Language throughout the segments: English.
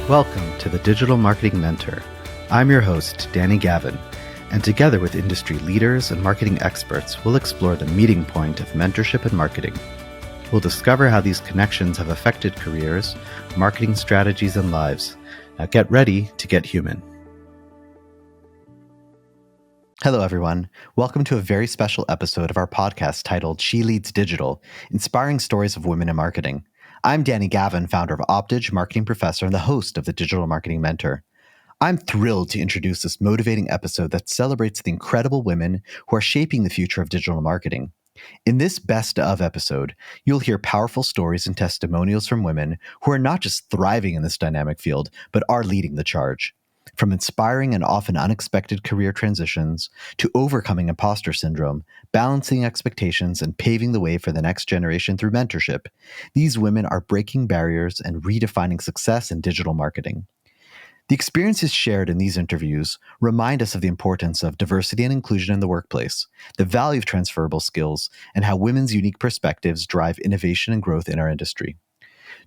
Welcome to the Digital Marketing Mentor. I'm your host, Danny Gavin, and together with industry leaders and marketing experts, we'll explore the meeting point of mentorship and marketing. We'll discover how these connections have affected careers, marketing strategies, and lives. Now get ready to get human. Hello, everyone. Welcome to a very special episode of our podcast titled She Leads Digital, Inspiring Stories of Women in Marketing. I'm Danny Gavin, founder of Optage, marketing professor, and the host of the Digital Marketing Mentor. I'm thrilled to introduce this motivating episode that celebrates the incredible women who are shaping the future of digital marketing. In this best of episode, you'll hear powerful stories and testimonials from women who are not just thriving in this dynamic field, but are leading the charge. From inspiring and often unexpected career transitions to overcoming imposter syndrome, balancing expectations, and paving the way for the next generation through mentorship, these women are breaking barriers and redefining success in digital marketing. The experiences shared in these interviews remind us of the importance of diversity and inclusion in the workplace, the value of transferable skills, and how women's unique perspectives drive innovation and growth in our industry.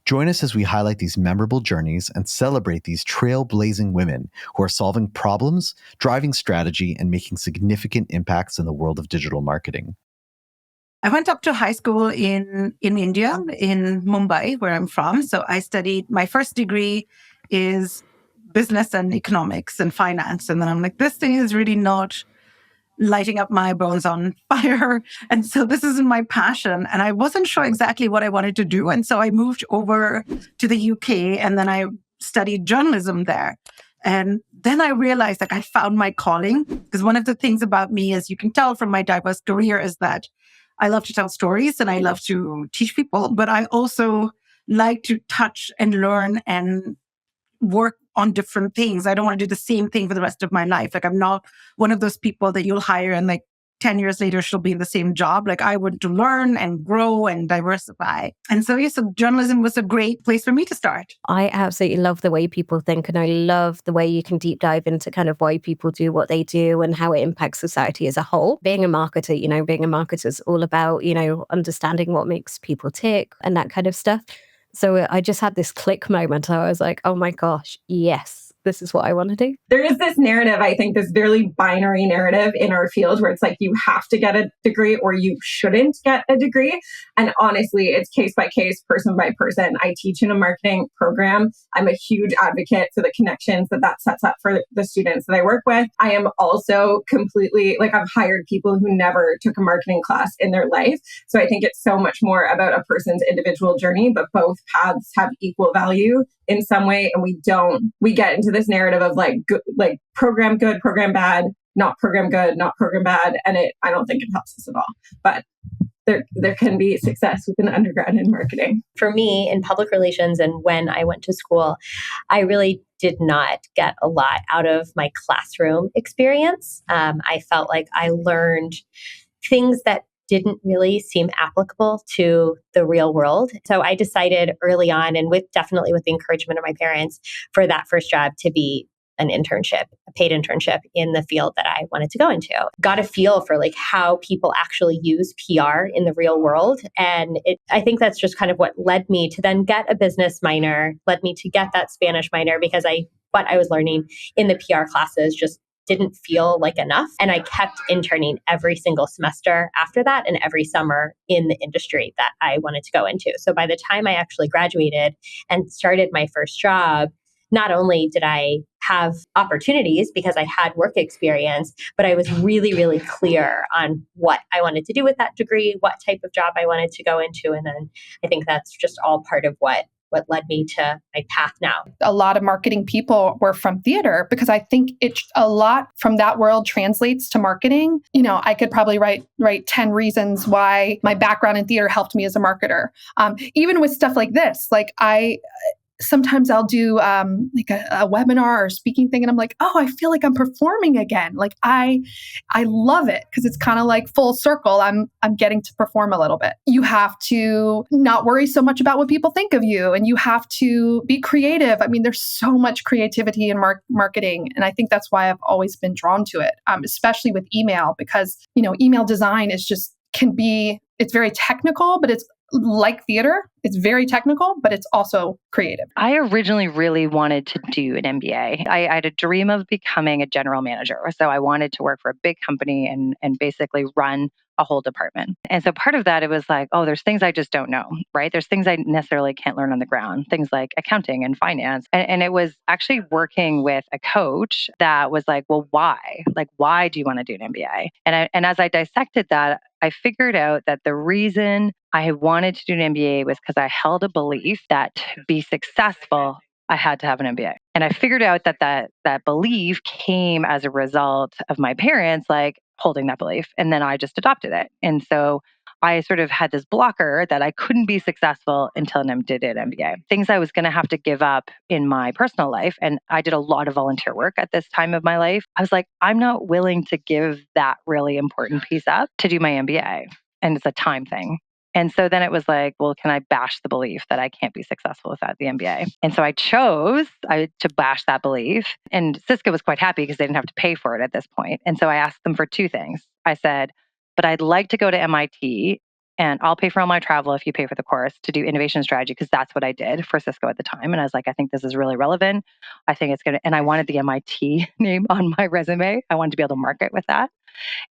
Join us as we highlight these memorable journeys and celebrate these trailblazing women who are solving problems, driving strategy, and making significant impacts in the world of digital marketing. I went up to high school in India, in Mumbai, where I'm from. So I studied, my first degree is business and economics and finance. And then I'm like, this thing is really not lighting up my bones on fire. And so this isn't my passion. And I wasn't sure exactly what I wanted to do. And so I moved over to the UK and then I studied journalism there. And then I realized I found my calling, because one of the things about me, as you can tell from my diverse career, is that I love to tell stories and I love to teach people, but I also like to touch and learn and work on different things. I don't want to do the same thing for the rest of my life. I'm not one of those people that you'll hire and 10 years later, she'll be in the same job. I want to learn and grow and diversify. And so, so journalism was a great place for me to start. I absolutely love the way people think. And I love the way you can deep dive into kind of why people do what they do and how it impacts society as a whole. Being a marketer is all about, understanding what makes people tick and that kind of stuff. So I just had this click moment. I was like, oh my gosh, yes, this is what I want to do. There is this narrative, I think, this very binary narrative in our field where it's you have to get a degree or you shouldn't get a degree. And honestly, it's case by case, person by person. I teach in a marketing program. I'm a huge advocate for the connections that sets up for the students that I work with. I am also completely, I've hired people who never took a marketing class in their life. So I think it's so much more about a person's individual journey, but both paths have equal value in some way. And we get into this narrative of program good, program bad, not program good, not program bad. And I don't think it helps us at all. But there can be success with an undergrad in marketing. For me, in public relations and when I went to school, I really did not get a lot out of my classroom experience. I felt like I learned things that didn't really seem applicable to the real world. So I decided early on, and definitely with the encouragement of my parents, for that first job to be an internship, a paid internship in the field that I wanted to go into. Got a feel for how people actually use PR in the real world. And I think that's just kind of what led me to then get a business minor, led me to get that Spanish minor, because what I was learning in the PR classes just didn't feel like enough. And I kept interning every single semester after that and every summer in the industry that I wanted to go into. So by the time I actually graduated and started my first job, not only did I have opportunities because I had work experience, but I was really, really clear on what I wanted to do with that degree, what type of job I wanted to go into. And then I think that's just all part of what led me to my path now. A lot of marketing people were from theater because I think a lot from that world translates to marketing. I could probably write 10 reasons why my background in theater helped me as a marketer. Even with stuff like this, sometimes I'll do a webinar or speaking thing and I'm like, oh, I feel like I'm performing again. I love it because it's kind of full circle. I'm getting to perform a little bit. You have to not worry so much about what people think of you, and you have to be creative. I mean, there's so much creativity in marketing. And I think that's why I've always been drawn to it, especially with email, because, email design is it's very technical, but it's like theater. It's very technical, but it's also creative. I originally really wanted to do an MBA. I had a dream of becoming a general manager. So I wanted to work for a big company and basically run a whole department. And so part of that, it was like, oh, there's things I just don't know, right? There's things I necessarily can't learn on the ground, things like accounting and finance. And it was actually working with a coach that was like, well, why? Like, why do you want to do an MBA? And as I dissected that, I figured out that the reason I wanted to do an MBA was because I held a belief that to be successful, I had to have an MBA. And I figured out that belief came as a result of my parents like holding that belief. And then I just adopted it. And so I sort of had this blocker that I couldn't be successful until I did an MBA. Things I was going to have to give up in my personal life. And I did a lot of volunteer work at this time of my life. I was like, I'm not willing to give that really important piece up to do my MBA. And it's a time thing. And so then it was like, well, can I bash the belief that I can't be successful without the MBA? And so I chose to bash that belief. And Cisco was quite happy because they didn't have to pay for it at this point. And so I asked them for two things. I said, but I'd like to go to MIT and I'll pay for all my travel if you pay for the course to do innovation strategy, because that's what I did for Cisco at the time. And I was like, I think this is really relevant. I think it's going to, and I wanted the MIT name on my resume. I wanted to be able to market with that.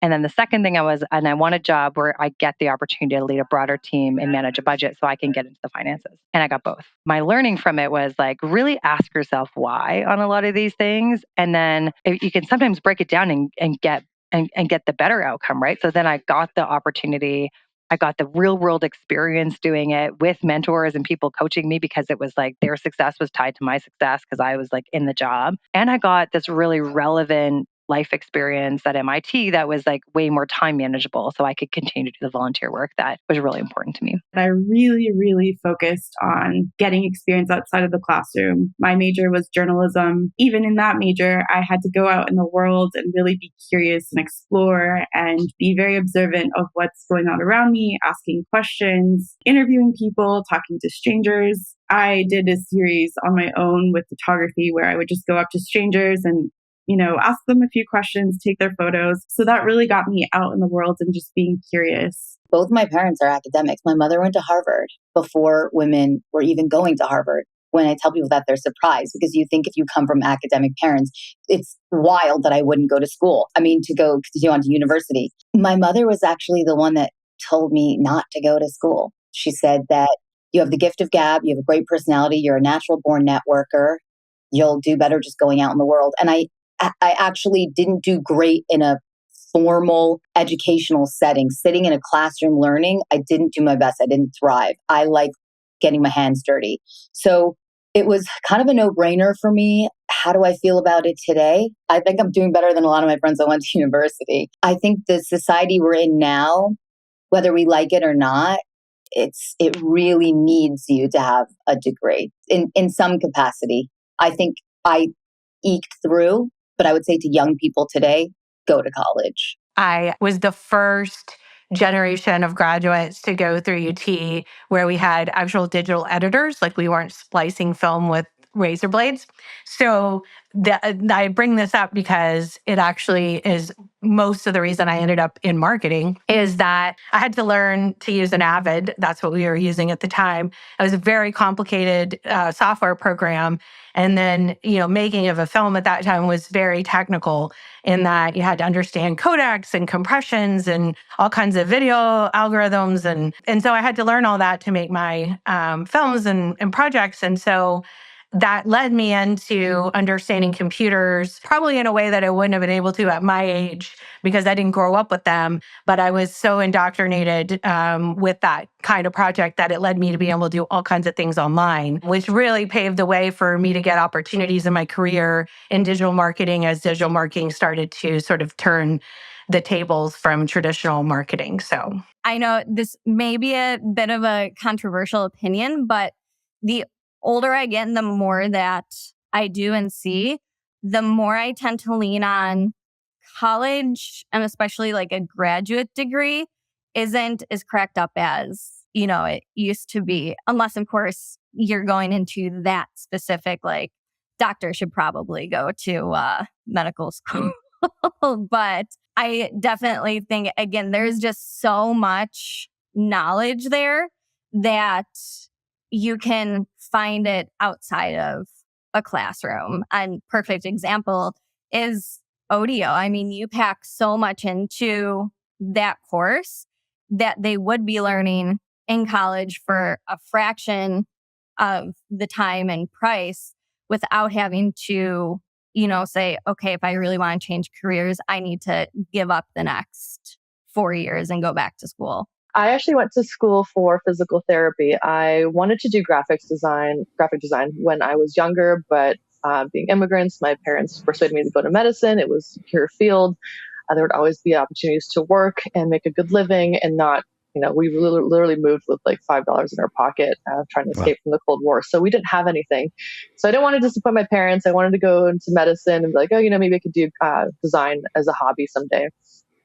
And then the second thing I want a job where I get the opportunity to lead a broader team and manage a budget so I can get into the finances. And I got both. My learning from it was like, really ask yourself why on a lot of these things. And then you can sometimes break it down and get the better outcome, right? So then I got the opportunity. I got the real world experience doing it with mentors and people coaching me because it was like their success was tied to my success because I was like in the job. And I got this really relevant life experience at MIT that was like way more time manageable. So I could continue to do the volunteer work that was really important to me. I really, really focused on getting experience outside of the classroom. My major was journalism. Even in that major, I had to go out in the world and really be curious and explore and be very observant of what's going on around me, asking questions, interviewing people, talking to strangers. I did a series on my own with photography where I would just go up to strangers and ask them a few questions, take their photos. So that really got me out in the world and just being curious. Both my parents are academics. My mother went to Harvard before women were even going to Harvard. When I tell people that, they're surprised because you think if you come from academic parents, it's wild that I wouldn't go to school. I mean, to go continue on to university. My mother was actually the one that told me not to go to school. She said that you have the gift of gab, you have a great personality, you're a natural born networker. You'll do better just going out in the world. And I actually didn't do great in a formal educational setting. Sitting in a classroom learning, I didn't do my best. I didn't thrive. I like getting my hands dirty. So it was kind of a no-brainer for me. How do I feel about it today? I think I'm doing better than a lot of my friends that went to university. I think the society we're in now, whether we like it or not, it really needs you to have a degree in some capacity. I think I eked through. But I would say to young people today, go to college. I was the first generation of graduates to go through UT where we had actual digital editors, like we weren't splicing film with razor blades. So I bring this up because it actually is most of the reason I ended up in marketing is that I had to learn to use an Avid. That's what we were using at the time. It was a very complicated software program. And then, making of a film at that time was very technical in that you had to understand codecs and compressions and all kinds of video algorithms. And so I had to learn all that to make my films and projects. And so that led me into understanding computers, probably in a way that I wouldn't have been able to at my age because I didn't grow up with them. But I was so indoctrinated with that kind of project that it led me to be able to do all kinds of things online, which really paved the way for me to get opportunities in my career in digital marketing as digital marketing started to sort of turn the tables from traditional marketing. So I know this may be a bit of a controversial opinion, but the older I get and the more that I do and see, the more I tend to lean on college and especially like a graduate degree isn't as cracked up as, it used to be. Unless, of course, you're going into that specific, like, doctor should probably go to medical school. But I definitely think, again, there's just so much knowledge there that you can find it outside of a classroom. And perfect example is audio. I mean, you pack so much into that course that they would be learning in college for a fraction of the time and price without having to, say, okay, if I really want to change careers, I need to give up the next 4 years and go back to school. I actually went to school for physical therapy. I wanted to do graphic design when I was younger, but being immigrants, my parents persuaded me to go to medicine. It was a secure field. There would always be opportunities to work and make a good living and not, we literally moved with like $5 in our pocket, trying to escape from the Cold War. So we didn't have anything. So I didn't want to disappoint my parents. I wanted to go into medicine and be like, maybe I could do design as a hobby someday.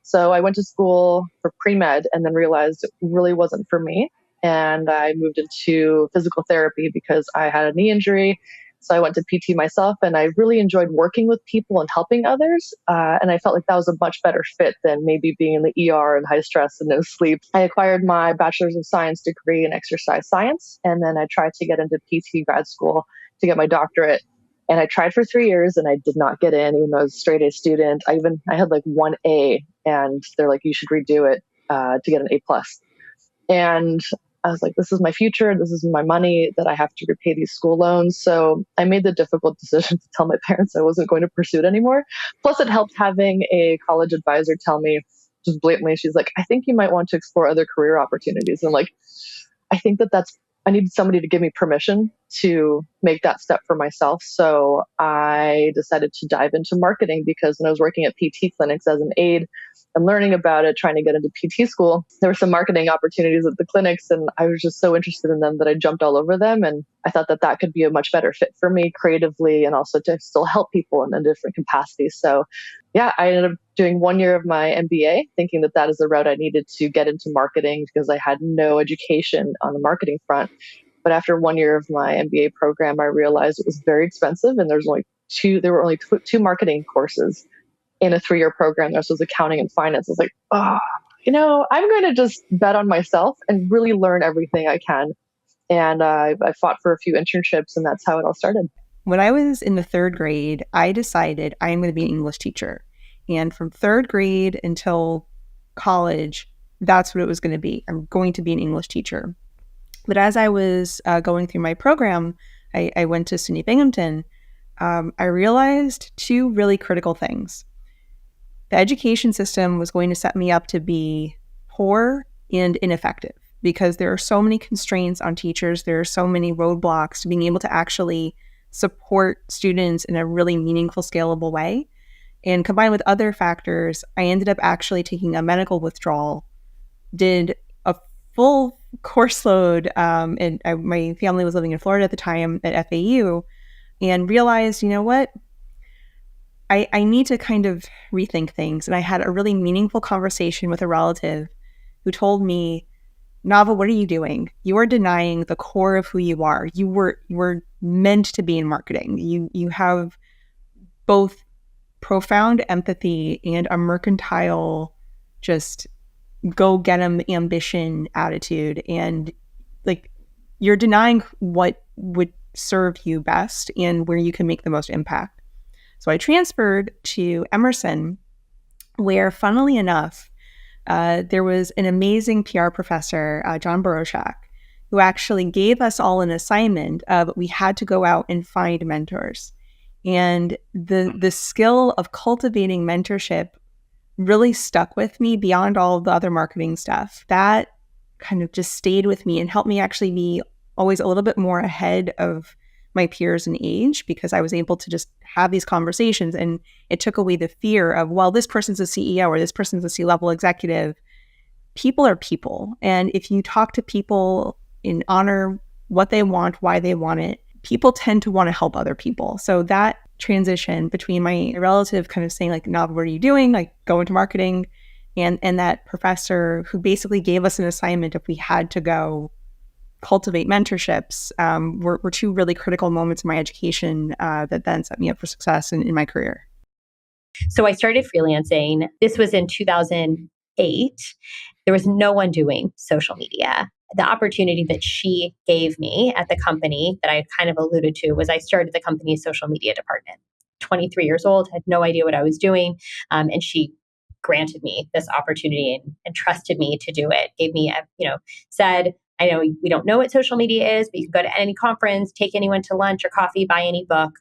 So I went to school for pre-med and then realized it really wasn't for me. And I moved into physical therapy because I had a knee injury. So I went to PT myself and I really enjoyed working with people and helping others. And I felt like that was a much better fit than maybe being in the ER and high stress and no sleep. I acquired my bachelor's of science degree in exercise science. And then I tried to get into PT grad school to get my doctorate. And I tried for 3 years and I did not get in, even though I was a straight A student. I had like 1A and they're like, you should redo it to get an A+. And I was like, this is my future. This is my money that I have to repay these school loans. So I made the difficult decision to tell my parents I wasn't going to pursue it anymore. Plus it helped having a college advisor tell me just blatantly, she's like, I think you might want to explore other career opportunities. And I'm like, I think I need somebody to give me permission to make that step for myself. So I decided to dive into marketing because when I was working at PT clinics as an aide and learning about it, trying to get into PT school, there were some marketing opportunities at the clinics and I was just so interested in them that I jumped all over them. And I thought that could be a much better fit for me creatively and also to still help people in different capacities. So yeah, I ended up doing 1 year of my MBA, thinking that is the route I needed to get into marketing because I had no education on the marketing front. But after 1 year of my MBA program, I realized it was very expensive and there were only two marketing courses in a 3-year program. This was accounting and finance. I was like, I'm going to just bet on myself and really learn everything I can. And I fought for a few internships and that's how it all started. When I was in the 3rd grade, I decided I am going to be an English teacher. And from 3rd grade until college, that's what it was going to be. I'm going to be an English teacher. But as I was going through my program, I went to SUNY Binghamton. I realized 2 really critical things. The education system was going to set me up to be poor and ineffective because there are so many constraints on teachers. There are so many roadblocks to being able to actually support students in a really meaningful, scalable way. And combined with other factors, I ended up actually taking a medical withdrawal, did a full course load, and my family was living in Florida at the time at FAU, and realized, what? I need to kind of rethink things. And I had a really meaningful conversation with a relative who told me, Nava, what are you doing? You are denying the core of who you are. You were meant to be in marketing. You have both profound empathy and a mercantile, just go get 'em ambition attitude. And like, you're denying what would serve you best and where you can make the most impact. So I transferred to Emerson, where funnily enough, there was an amazing PR professor, John Boroshak, who actually gave us all an assignment of we had to go out and find mentors. And the skill of cultivating mentorship really stuck with me beyond all of the other marketing stuff. That kind of just stayed with me and helped me actually be always a little bit more ahead of my peers in age because I was able to just have these conversations and it took away the fear of, well, this person's a CEO or this person's a C-level executive. People are people. And if you talk to people and honor what they want, why they want it, people tend to want to help other people. So that transition between my relative kind of saying like, Nav, what are you doing? Like go into marketing and that professor who basically gave us an assignment if we had to go cultivate mentorships were 2 really critical moments in my education that then set me up for success in my career. So I started freelancing. This was in 2008. There was no one doing social media. the opportunity that she gave me at the company that I kind of alluded to was I started the company's social media department. 23 years old, had no idea what I was doing. And she granted me this opportunity and trusted me to do it, gave me, said, I know we don't know what social media is, but you can go to any conference, take anyone to lunch or coffee, buy any book,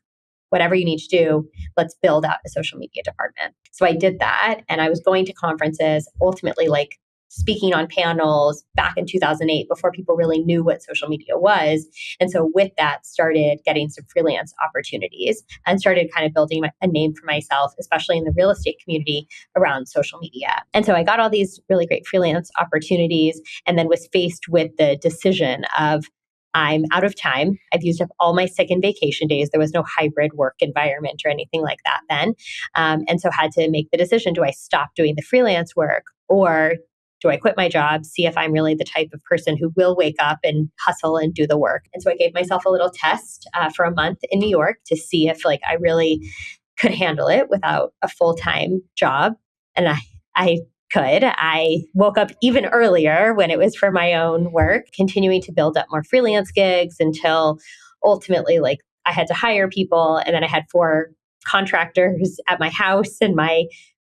whatever you need to do, let's build out a social media department. So I did that, and I was going to conferences, ultimately like speaking on panels back in 2008 before people really knew what social media was. And so with that, started getting some freelance opportunities and started kind of building a name for myself, especially in the real estate community around social media. And so I got all these really great freelance opportunities and then was faced with the decision of, I'm out of time. I've used up all my sick and vacation days. There was no hybrid work environment or anything like that then. And so had to make the decision, do I stop doing the freelance work or do I quit my job, see if I'm really the type of person who will wake up and hustle and do the work? And so I gave myself a little test for a month in New York to see if like I really could handle it without a full-time job. And I could. I woke up even earlier when it was for my own work, continuing to build up more freelance gigs until ultimately like I had to hire people. And then I had 4 contractors at my house and my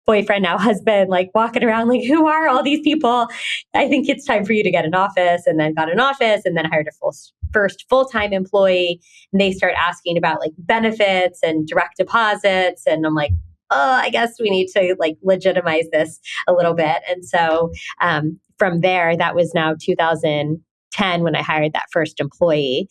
boyfriend, now husband, like walking around like, who are all these people? I think it's time for you to get an office. And then got an office and then hired a first full-time employee. And they start asking about like benefits and direct deposits. And I'm like, oh, I guess we need to like legitimize this a little bit. And so from there, that was now 2010 when I hired that first employee.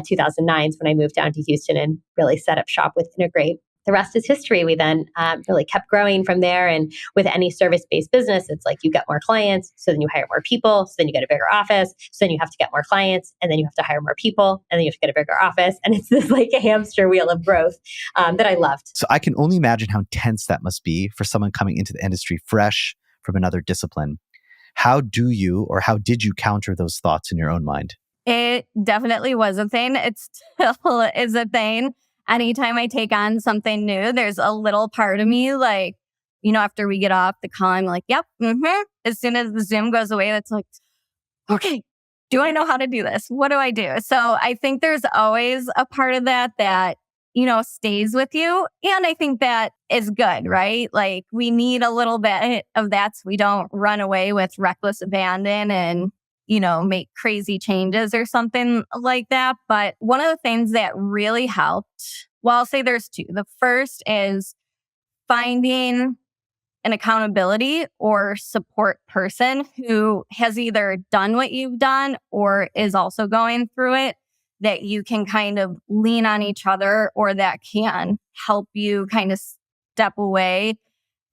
2009 is when I moved down to Houston and really set up shop with Integrate. The rest is history. We then really kept growing from there. And with any service-based business, it's like you get more clients, so then you hire more people, so then you get a bigger office, so then you have to get more clients, and then you have to hire more people, and then you have to get a bigger office. And it's this like a hamster wheel of growth that I loved. So I can only imagine how intense that must be for someone coming into the industry fresh from another discipline. How do you or how did you counter those thoughts in your own mind? It definitely was a thing. It still is a thing. Anytime I take on something new, there's a little part of me like, after we get off the call, I'm like, yep. As soon as the Zoom goes away, it's like, okay, do I know how to do this? What do I do? So I think there's always a part of that, stays with you. And I think that is good, right? Like we need a little bit of that so we don't run away with reckless abandon and make crazy changes or something like that. But one of the things that really helped, well, I'll say there's 2. The first is finding an accountability or support person who has either done what you've done or is also going through it, that you can kind of lean on each other or that can help you kind of step away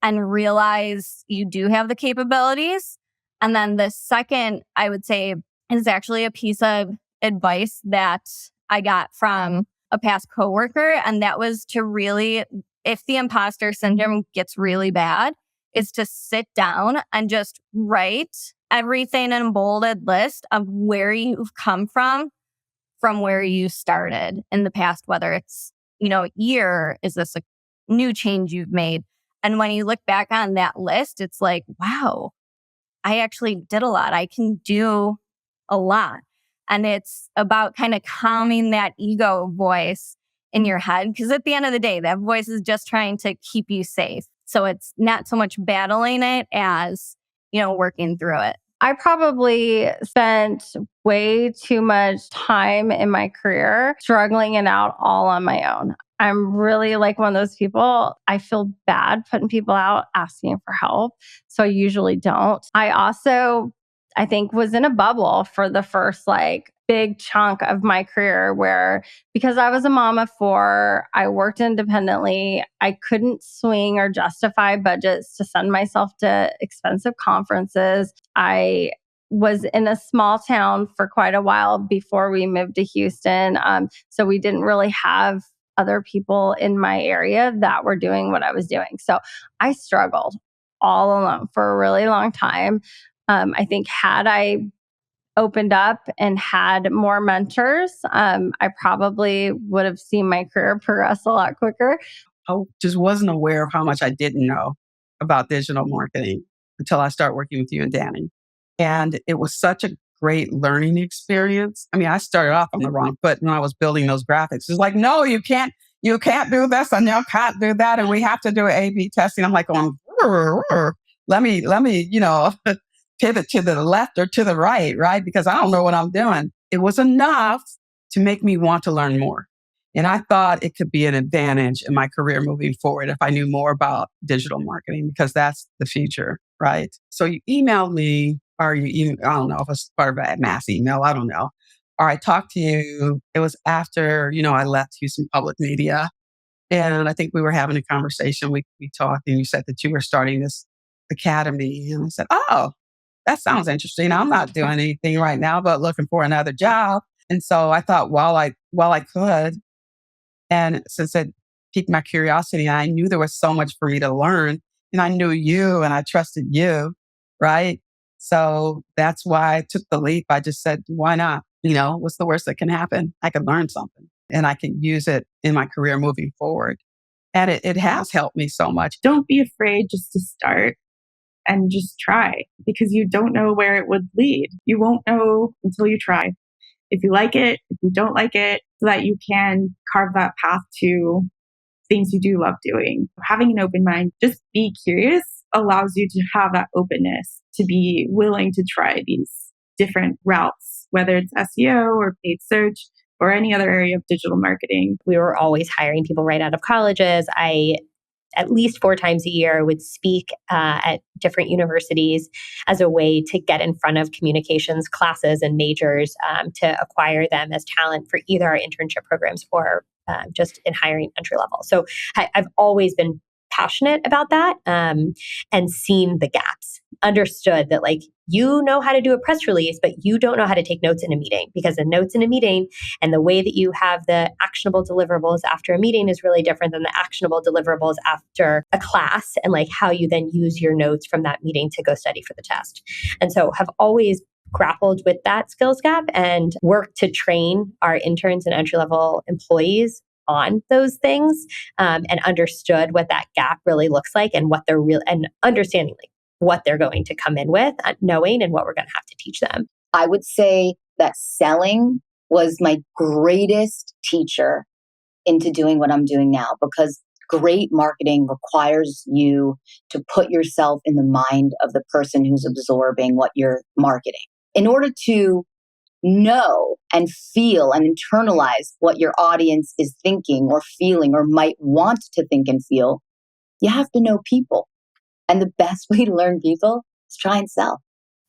and realize you do have the capabilities. And then the second, I would say, is actually a piece of advice that I got from a past coworker. And that was to really, if the imposter syndrome gets really bad, is to sit down and just write everything in a bolded list of where you've come from where you started in the past, whether it's, year, is this a new change you've made? And when you look back on that list, it's like, wow, I actually did a lot. I can do a lot. And it's about kind of calming that ego voice in your head. Because at the end of the day, that voice is just trying to keep you safe. So it's not so much battling it as, working through it. I probably spent way too much time in my career struggling it out all on my own. I'm really like one of those people, I feel bad putting people out asking for help. So I usually don't. I also, I think, was in a bubble for the first big chunk of my career where, because I was a mom of 4, I worked independently. I couldn't swing or justify budgets to send myself to expensive conferences. I was in a small town for quite a while before we moved to Houston. So we didn't really have other people in my area that were doing what I was doing. So I struggled all alone for a really long time. I think had I opened up and had more mentors, I probably would have seen my career progress a lot quicker. I just wasn't aware of how much I didn't know about digital marketing until I started working with you and Danny. And it was such a great learning experience. I mean, I started off on the wrong foot when I was building those graphics. It's like, no, you can't do this and you can't do that. And we have to do A/B testing. I'm like, going, let me, pivot to the left or to the right? Because I don't know what I'm doing. It was enough to make me want to learn more. And I thought it could be an advantage in my career moving forward if I knew more about digital marketing, because that's the future, right? So you emailed me, or I don't know if it's part of a mass email, I don't know. Or I talked to you. It was after, I left Houston Public Media. And I think we were having a conversation. We talked and you said that you were starting this academy. And I said, oh, that sounds interesting. I'm not doing anything right now, but looking for another job. And so I thought while I could, and since it piqued my curiosity, and I knew there was so much for me to learn, and I knew you and I trusted you, right? So that's why I took the leap. I just said, why not? What's the worst that can happen? I can learn something and I can use it in my career moving forward. And it has helped me so much. Don't be afraid just to start and just try, because you don't know where it would lead. You won't know until you try. If you like it, if you don't like it, so that you can carve that path to things you do love doing. Having an open mind, just be curious, allows you to have that openness to be willing to try these different routes, whether it's SEO or paid search or any other area of digital marketing. We were always hiring people right out of colleges. I at least 4 times a year would speak at different universities as a way to get in front of communications classes and majors to acquire them as talent for either our internship programs or just in hiring entry level. So I've always been passionate about that and seen the gaps, understood that you know how to do a press release, but you don't know how to take notes in a meeting, because the notes in a meeting and the way that you have the actionable deliverables after a meeting is really different than the actionable deliverables after a class, and how you then use your notes from that meeting to go study for the test. And so have always grappled with that skills gap and worked to train our interns and entry level employees on those things, and understood what that gap really looks like and what they're real and understanding what they're going to come in with, knowing and what we're going to have to teach them. I would say that selling was my greatest teacher into doing what I'm doing now, because great marketing requires you to put yourself in the mind of the person who's absorbing what you're marketing. In order to know and feel and internalize what your audience is thinking or feeling or might want to think and feel, you have to know people. And the best way to learn people is try and sell.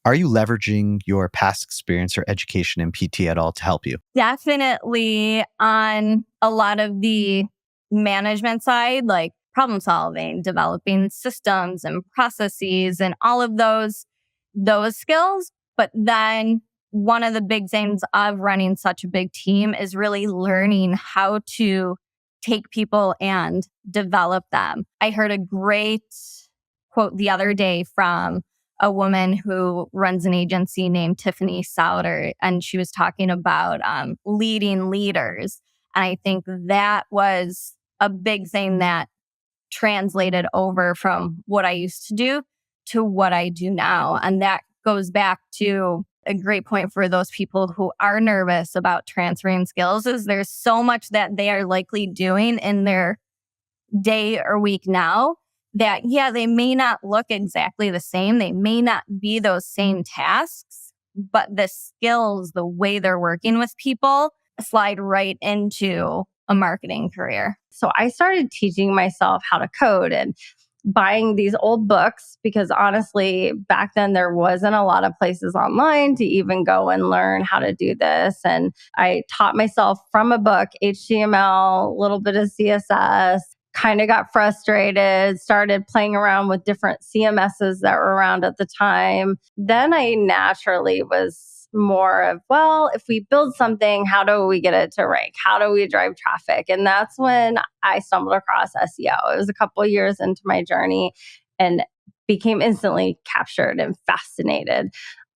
Are you leveraging your past experience or education in PT at all to help you? Definitely on a lot of the management side, like problem solving, developing systems and processes and all of those skills. But then one of the big things of running such a big team is really learning how to take people and develop them. I heard a great quote the other day from a woman who runs an agency named Tiffany Souter, and she was talking about leading leaders. And I think that was a big thing that translated over from what I used to do to what I do now. And that goes back to a great point for those people who are nervous about transferring skills, is there's so much that they are likely doing in their day or week now that, they may not look exactly the same. They may not be those same tasks, but the skills, the way they're working with people slide right into a marketing career. So I started teaching myself how to code and buying these old books, because honestly, back then there wasn't a lot of places online to even go and learn how to do this. And I taught myself from a book, HTML, a little bit of CSS, kind of got frustrated, started playing around with different CMSs that were around at the time. Then I naturally was more of, well, if we build something, how do we get it to rank? How do we drive traffic? And that's when I stumbled across SEO. It was a couple of years into my journey and became instantly captured and fascinated.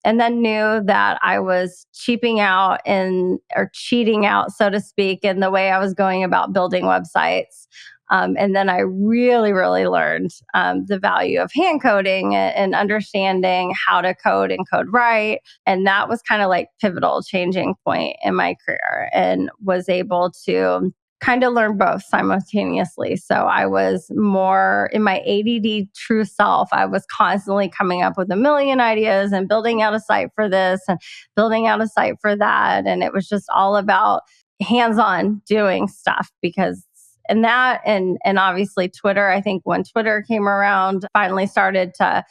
And then knew that I was cheating out, so to speak, in the way I was going about building websites. And then I really, really learned the value of hand coding and understanding how to code and code right. And that was kind of like pivotal changing point in my career, and was able to kind of learn both simultaneously. So I was more in my ADD true self. I was constantly coming up with a million ideas and building out a site for this and building out a site for that. And it was just all about hands-on doing stuff, because and that and obviously Twitter. I think when Twitter came around, finally started to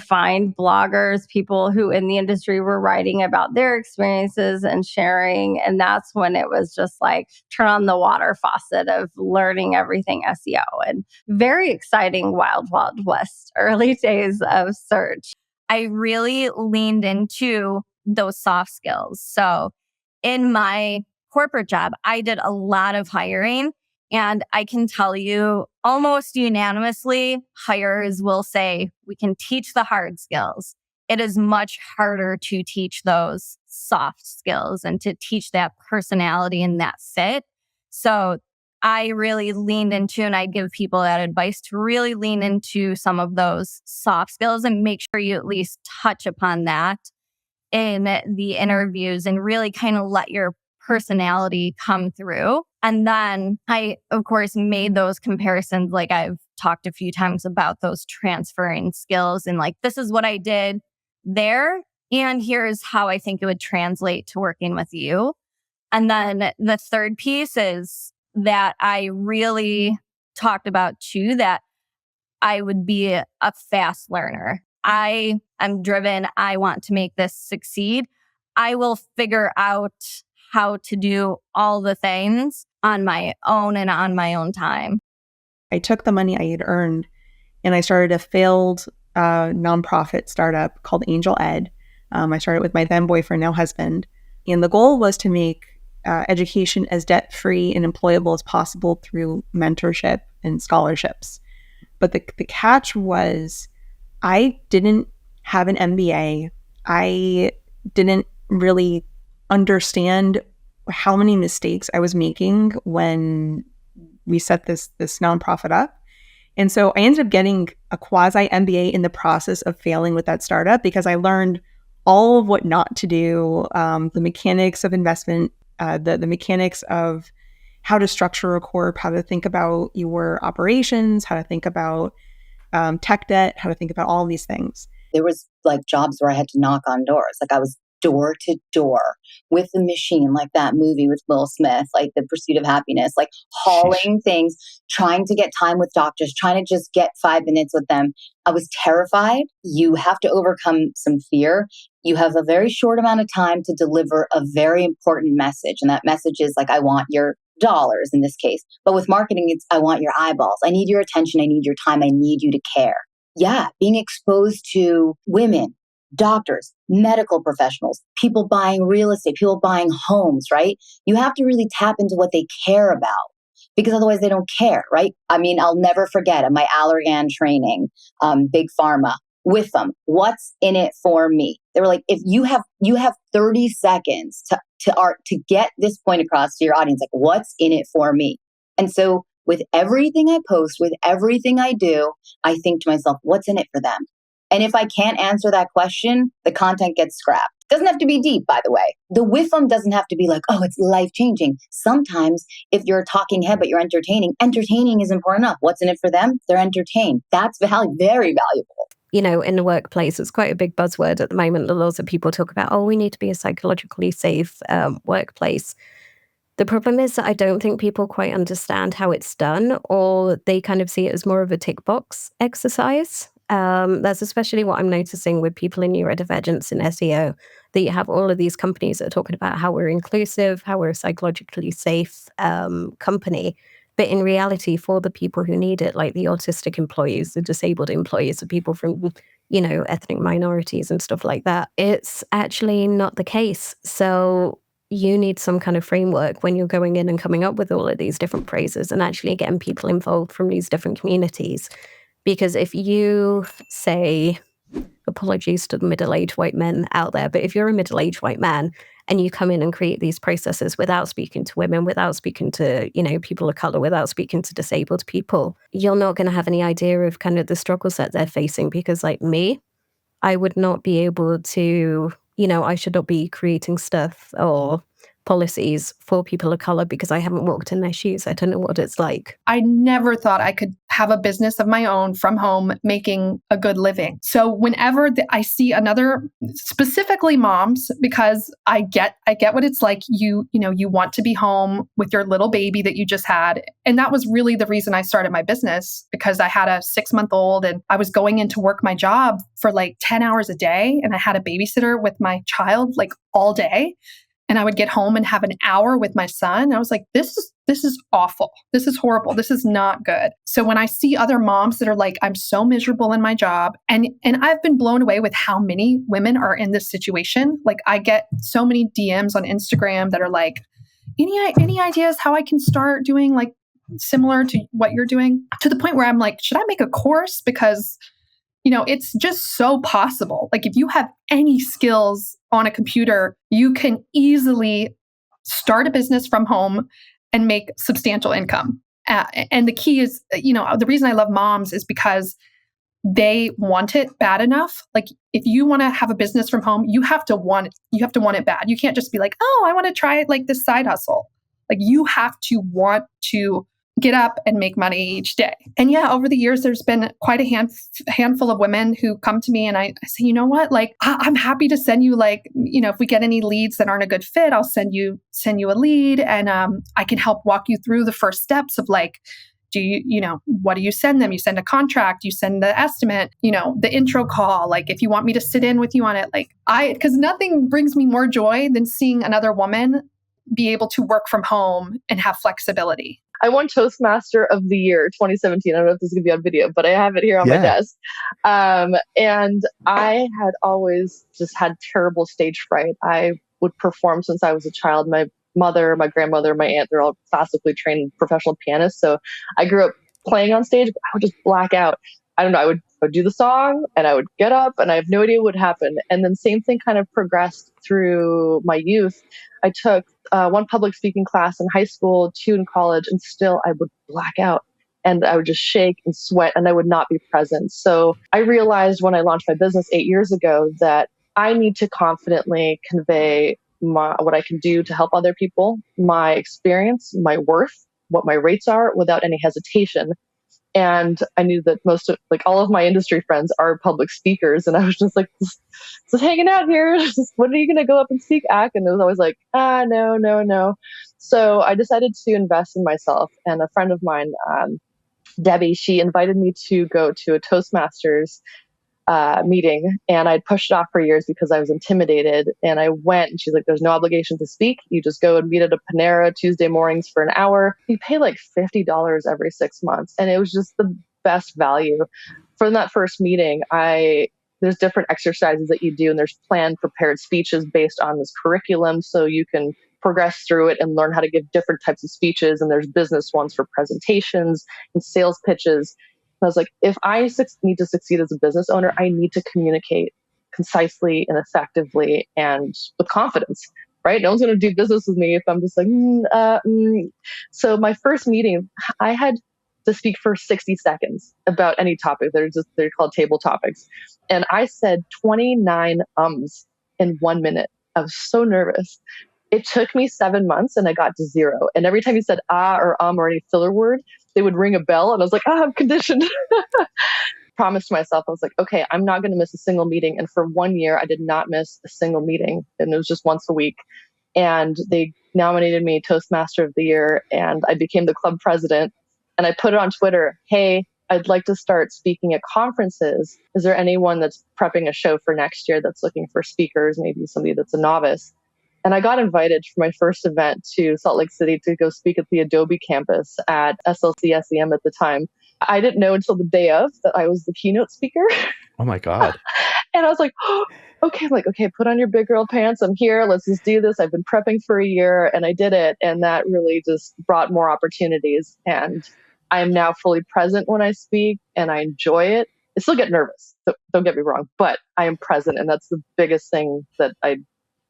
find bloggers, people who in the industry were writing about their experiences and sharing. And that's when it was just like turn on the water faucet of learning everything SEO, and very exciting, wild, wild west, early days of search. I really leaned into those soft skills. So in my corporate job, I did a lot of hiring. And I can tell you almost unanimously, hirers will say, we can teach the hard skills. It is much harder to teach those soft skills and to teach that personality and that fit. So I really leaned into, and I give people that advice to really lean into some of those soft skills and make sure you at least touch upon that in the interviews and really kind of let your personality come through. And then I, of course, made those comparisons, like I've talked a few times about those transferring skills, and like, this is what I did there, and here's how I think it would translate to working with you. And then the third piece is that I really talked about too, that I would be a fast learner. I am driven. I want to make this succeed. I will figure out how to do all the things on my own and on my own time. I took the money I had earned and I started a failed nonprofit startup called Angel Ed. I started with my then boyfriend, now husband. And the goal was to make education as debt-free and employable as possible through mentorship and scholarships. But the catch was I didn't have an MBA. I didn't really understand how many mistakes I was making when we set this nonprofit up. And so I ended up getting a quasi MBA in the process of failing with that startup, because I learned all of what not to do, the mechanics of investment, the mechanics of how to structure a corp, how to think about your operations, how to think about tech debt, how to think about all these things. There was like jobs where I had to knock on doors. Like I was door to door with the machine, like that movie with Will Smith, like The Pursuit of Happiness, like hauling things, trying to get time with doctors, trying to just get 5 minutes with them. I was terrified. You have to overcome some fear. You have a very short amount of time to deliver a very important message. And that message is like, I want your dollars in this case. But with marketing, it's, I want your eyeballs. I need your attention. I need your time. I need you to care. Yeah, being exposed to women, doctors, medical professionals, people buying real estate, people buying homes, right? You have to really tap into what they care about, because otherwise they don't care, right? I mean, I'll never forget at my Allergan training, Big Pharma, with them, what's in it for me? They were like, if you have 30 seconds to get this point across to your audience, like what's in it for me? And so with everything I post, with everything I do, I think to myself, what's in it for them? And if I can't answer that question, the content gets scrapped. Doesn't have to be deep, by the way. The WIFM doesn't have to be like, oh, it's life-changing. Sometimes if you're a talking head, but you're entertaining is important enough. What's in it for them? They're entertained. That's very valuable. You know, in the workplace, it's quite a big buzzword at the moment. Lots of people talk about, oh, we need to be a psychologically safe workplace. The problem is that I don't think people quite understand how it's done, or they kind of see it as more of a tick box exercise. That's especially what I'm noticing with people in neurodivergence in SEO, that you have all of these companies that are talking about how we're inclusive, how we're a psychologically safe company. But in reality, for the people who need it, like the autistic employees, the disabled employees, the people from, you know, ethnic minorities and stuff like that, it's actually not the case. So you need some kind of framework when you're going in and coming up with all of these different phrases and actually getting people involved from these different communities. Because if you say, apologies to the middle-aged white men out there, but if you're a middle-aged white man and you come in and create these processes without speaking to women, without speaking to, people of color, without speaking to disabled people, you're not going to have any idea of kind of the struggles that they're facing. Because like me, I would not be able to, I should not be creating stuff or policies for people of color because I haven't walked in their shoes. I don't know what it's like. I never thought I could have a business of my own from home, making a good living. So whenever I see another, specifically moms, because I get what it's like. You want to be home with your little baby that you just had. And that was really the reason I started my business, because I had a 6-month-old and I was going into work my job for like 10 hours a day. And I had a babysitter with my child like all day. And I would get home and have an hour with my son. I was like, this is awful. This is horrible. This is not good. So when I see other moms that are like, I'm so miserable in my job, and I've been blown away with how many women are in this situation. Like I get so many DMs on Instagram that are like, any ideas how I can start doing like similar to what you're doing? To the point where I'm like, should I make a course? Because it's just so possible. Like if you have any skills on a computer, you can easily start a business from home and make substantial income. And the key is, the reason I love moms is because they want it bad enough. Like if you want to have a business from home, you have to want it bad. You can't just be like, oh, I want to try it like this side hustle. Like you have to want to get up and make money each day. And yeah, over the years, there's been quite a handful of women who come to me and I say, you know what, like, I'm happy to send you like, if we get any leads that aren't a good fit, I'll send you a lead and I can help walk you through the first steps of like, what do you send them? You send a contract, you send the estimate, the intro call. Like if you want me to sit in with you on it, like because nothing brings me more joy than seeing another woman be able to work from home and have flexibility. I won Toastmaster of the Year 2017. I don't know if this is going to be on video, but I have it here on my desk. And I had always just had terrible stage fright. I would perform since I was a child. My mother, my grandmother, my aunt, they're all classically trained professional pianists. So I grew up playing on stage, but I would just black out. I don't know. I would do the song and I would get up and I have no idea what would happen. And then same thing kind of progressed through my youth. I took one public speaking class in high school, 2 in college, and still I would black out and I would just shake and sweat and I would not be present. So I realized when I launched my business 8 years ago that I need to confidently convey what I can do to help other people, my experience, my worth, what my rates are without any hesitation. And I knew that most of, like all of my industry friends are public speakers. And I was just like, just hanging out here. When are you going to go up and speak, Ak? And it was always like, no. So I decided to invest in myself. And a friend of mine, Debbie, she invited me to go to a Toastmasters meeting, and I'd pushed it off for years because I was intimidated. And I went, and she's like, "There's no obligation to speak. You just go and meet at a Panera Tuesday mornings for an hour. You pay like $50 every 6 months," and it was just the best value. From that first meeting, there's different exercises that you do, and there's planned, prepared speeches based on this curriculum, so you can progress through it and learn how to give different types of speeches. And there's business ones for presentations and sales pitches. I was like, if I need to succeed as a business owner, I need to communicate concisely and effectively and with confidence, right? No one's going to do business with me if I'm just like, So my first meeting, I had to speak for 60 seconds about any topic. They're called table topics. And I said 29 ums in 1 minute. I was so nervous. It took me 7 months and I got to 0. And every time you said or any filler word, they would ring a bell. And I was like, I'm conditioned. Promised myself, I was like, okay, I'm not going to miss a single meeting. And for 1 year, I did not miss a single meeting. And it was just once a week. And they nominated me Toastmaster of the Year. And I became the club president. And I put it on Twitter, hey, I'd like to start speaking at conferences. Is there anyone that's prepping a show for next year that's looking for speakers, maybe somebody that's a novice? And I got invited for my first event to Salt Lake City to go speak at the Adobe campus at SLC SEM at the time. I didn't know until the day of that I was the keynote speaker. Oh my God. And I was like, okay, put on your big girl pants. I'm here. Let's just do this. I've been prepping for a year and I did it. And that really just brought more opportunities. And I am now fully present when I speak and I enjoy it. I still get nervous. So don't get me wrong, but I am present. And that's the biggest thing that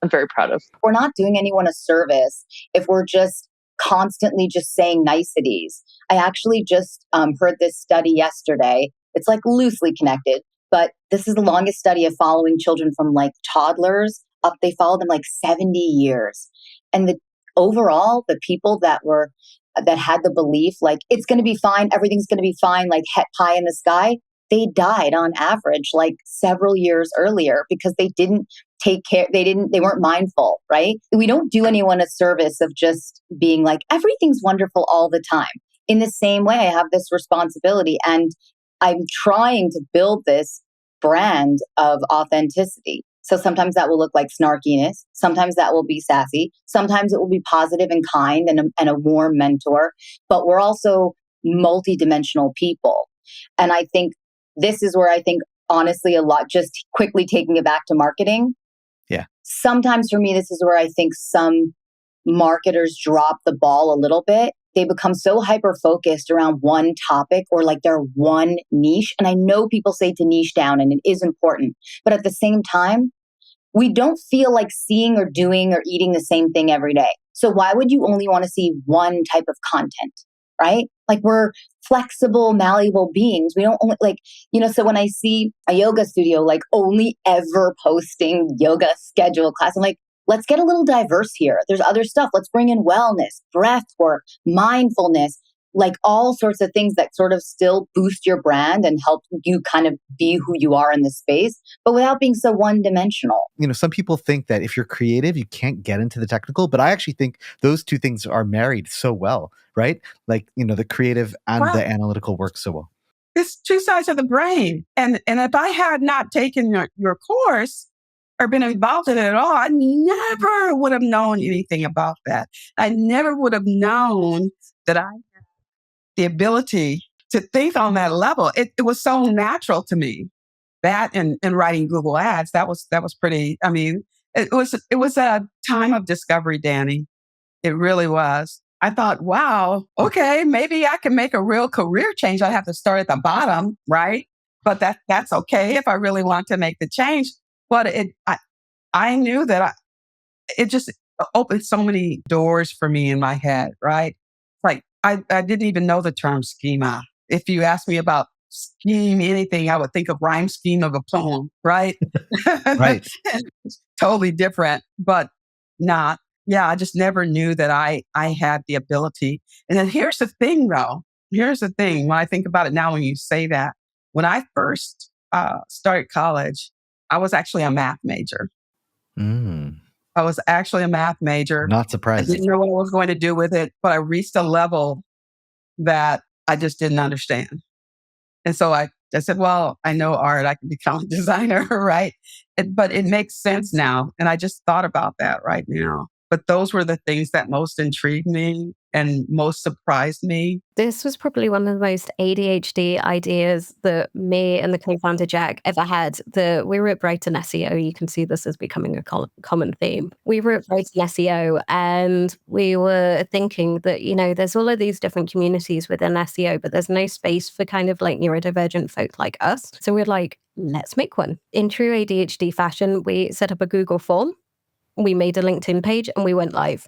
I'm very proud of. We're not doing anyone a service if we're just constantly just saying niceties. I actually just heard this study yesterday. It's like loosely connected, but this is the longest study of following children from like toddlers up. They followed them like 70 years. And overall, the people that had the belief like it's going to be fine, everything's going to be fine, like het pie in the sky, they died on average like several years earlier because they didn't take care. They weren't mindful, right? We don't do anyone a service of just being like, everything's wonderful all the time. In the same way, I have this responsibility and I'm trying to build this brand of authenticity. So sometimes that will look like snarkiness. Sometimes that will be sassy. Sometimes it will be positive and kind and a warm mentor. But we're also multidimensional people. And I think this is where I think, honestly, a lot, just quickly taking it back to marketing. Yeah. Sometimes for me, this is where I think some marketers drop the ball a little bit. They become so hyper-focused around one topic or like their one niche. And I know people say to niche down and it is important. But at the same time, we don't feel like seeing or doing or eating the same thing every day. So why would you only want to see one type of content, right? Like we're flexible, malleable beings. We don't only like, so when I see a yoga studio, like only ever posting yoga schedule class, I'm like, let's get a little diverse here. There's other stuff. Let's bring in wellness, breath work, mindfulness, like all sorts of things that sort of still boost your brand and help you kind of be who you are in the space, but without being so one-dimensional. Some people think that if you're creative, you can't get into the technical, but I actually think those two things are married so well, right? Like, the creative and the analytical work so well. It's two sides of the brain. And if I had not taken your course or been involved in it at all, I never would have known anything about that. I never would have known that I had the ability to think on that level. It was so natural to me. That and writing Google ads, that was pretty, it was a time of discovery, Danny. It really was. I thought, wow, okay, maybe I can make a real career change. I have to start at the bottom, right? But that's okay if I really want to make the change. But I knew that it just opened so many doors for me in my head, right? Like I didn't even know the term schema. If you ask me about scheme anything, I would think of rhyme scheme of a poem, right? Right. It's totally different, but not. Yeah, I just never knew that I had the ability. And then here's the thing, though. Here's the thing. When I think about it now, when you say that, when I first started college, I was actually a math major. I was actually a math major. Not surprised. I didn't know what I was going to do with it, but I reached a level that I just didn't understand. And so I said, well, I know art, I can become a designer, right? But it makes sense now. And I just thought about that right now. But those were the things that most intrigued me and most surprised me. This was probably one of the most ADHD ideas that me and the co-founder Jack ever had. We were at Brighton SEO. You can see this as becoming a common theme. We were at Brighton SEO and we were thinking that, there's all of these different communities within SEO, but there's no space for kind of like neurodivergent folk like us. So we're like, let's make one. In true ADHD fashion, we set up a Google form. We made a LinkedIn page and we went live.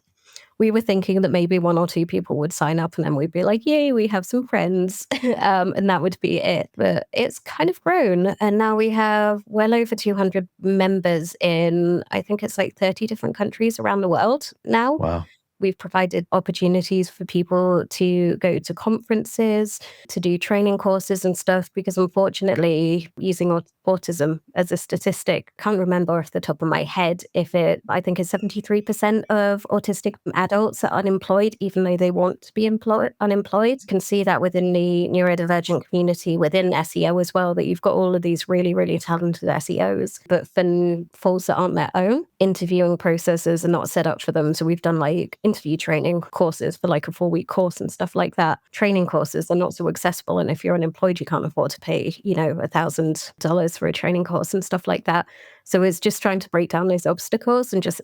We were thinking that maybe 1 or 2 people would sign up and then we'd be like, yay, we have some friends. And that would be it. But it's kind of grown. And now we have well over 200 members in, I think it's like 30 different countries around the world now. Wow. We've provided opportunities for people to go to conferences, to do training courses and stuff, because unfortunately, using autism as a statistic, can't remember off the top of my head I think it's 73% of autistic adults are unemployed, even though they want to be unemployed. You can see that within the neurodivergent community, within SEO as well, that you've got all of these really, really talented SEOs, but for faults that aren't their own, interviewing processes are not set up for them. So we've done like interview training courses for like a 4-week course and stuff like that. Training courses are not so accessible. And if you're unemployed, you can't afford to pay, $1,000 for a training course and stuff like that. So it's just trying to break down those obstacles and just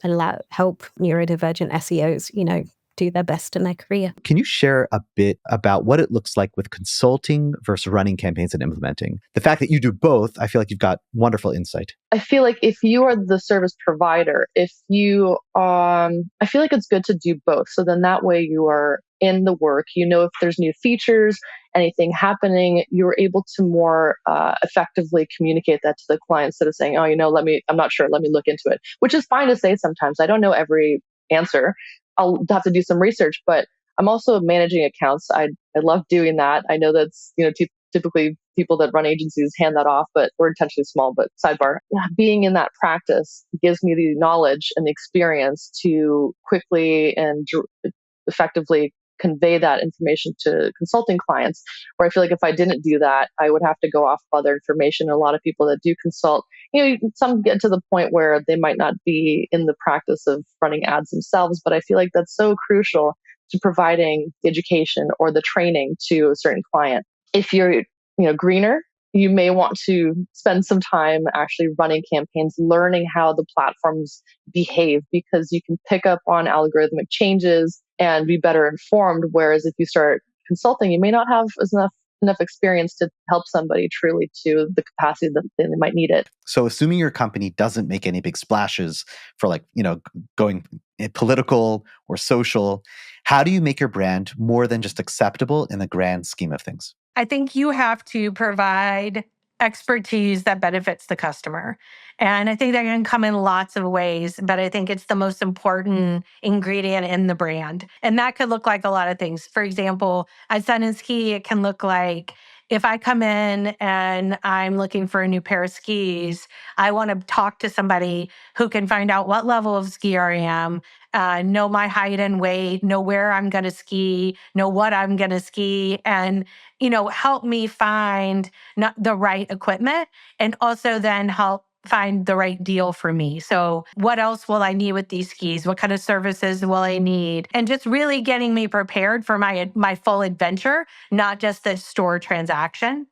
help neurodivergent SEOs, do their best in their career. Can you share a bit about what it looks like with consulting versus running campaigns and implementing? The fact that you do both, I feel like you've got wonderful insight. I feel like if you are the service provider, I feel like it's good to do both. So then that way you are in the work, if there's new features, anything happening, you're able to more effectively communicate that to the client instead of saying, I'm not sure, let me look into it, which is fine to say sometimes. I don't know every answer. I'll have to do some research, but I'm also managing accounts. I love doing that. I know that's, typically people that run agencies hand that off, but we're intentionally small, but sidebar. Being in that practice gives me the knowledge and the experience to quickly and effectively convey that information to consulting clients, where I feel like if I didn't do that, I would have to go off of other information. A lot of people that do consult, some get to the point where they might not be in the practice of running ads themselves, but I feel like that's so crucial to providing the education or the training to a certain client. If you're, greener, you may want to spend some time actually running campaigns, learning how the platforms behave, because you can pick up on algorithmic changes and be better informed. Whereas if you start consulting, you may not have enough experience to help somebody truly to the capacity that they might need it. So assuming your company doesn't make any big splashes for going political or social, how do you make your brand more than just acceptable in the grand scheme of things? I think you have to provide expertise that benefits the customer. And I think that can come in lots of ways, but I think it's the most important ingredient in the brand. And that could look like a lot of things. For example, at Sun and Ski, it can look like if I come in and I'm looking for a new pair of skis, I want to talk to somebody who can find out what level of skier I am, know my height and weight, know where I'm going to ski, know what I'm going to ski, and help me find the right equipment, and also then help find the right deal for me. So what else will I need with these skis? What kind of services will I need? And just really getting me prepared for my full adventure, not just the store transaction.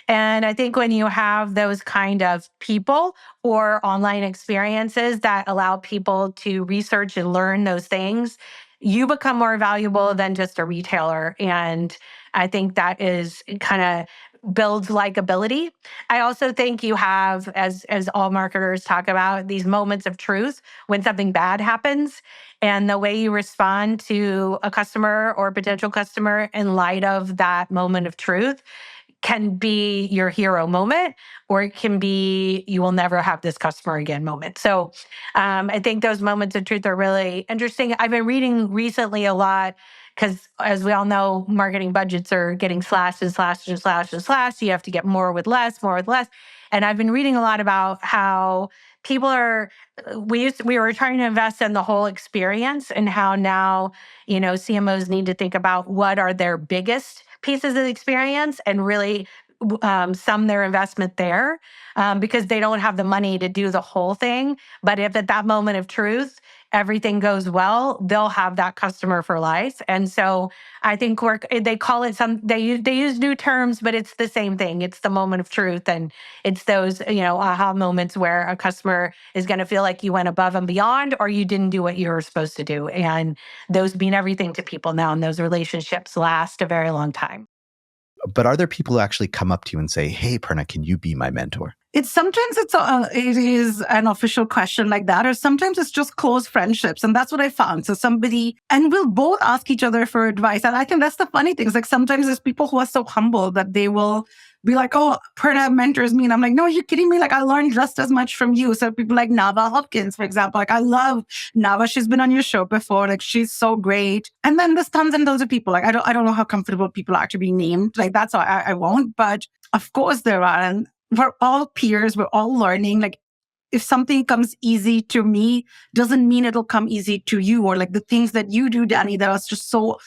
And I think when you have those kind of people or online experiences that allow people to research and learn those things, you become more valuable than just a retailer. And I think that is kind of builds likability. I also think you have, as all marketers talk about, these moments of truth when something bad happens, and the way you respond to a customer or potential customer in light of that moment of truth can be your hero moment, or it can be you will never have this customer again moment. So I think those moments of truth are really interesting. I've been reading recently a lot because, as we all know, marketing budgets are getting slashed and slashed and slashed and slashed. You have to get more with less, more with less. And I've been reading a lot about how people are, we were trying to invest in the whole experience, and how now, CMOs need to think about what are their biggest pieces of experience and really sum their investment there, because they don't have the money to do the whole thing. But if at that moment of truth, everything goes well, they'll have that customer for life. And so I think they call it they use new terms, but it's the same thing. It's the moment of truth. And it's those, aha moments where a customer is going to feel like you went above and beyond, or you didn't do what you were supposed to do. And those mean everything to people now. And those relationships last a very long time. But are there people who actually come up to you and say, hey, Perna, can you be my mentor? Sometimes it is an official question like that, or sometimes it's just close friendships. And that's what I found. So and we'll both ask each other for advice. And I think that's the funny thing. It's like sometimes there's people who are so humble that they will be like, oh, Perna mentors me. And I'm like, no, you're kidding me. Like, I learned just as much from you. So people like Nava Hopkins, for example, like I love Nava. She's been on your show before. Like, she's so great. And then there's tons and tons of people. Like, I don't know how comfortable people are to be named. Like, that's why I won't. But of course there are. And we're all peers. We're all learning. Like, if something comes easy to me, doesn't mean it'll come easy to you. Or like the things that you do, Danny, that are just so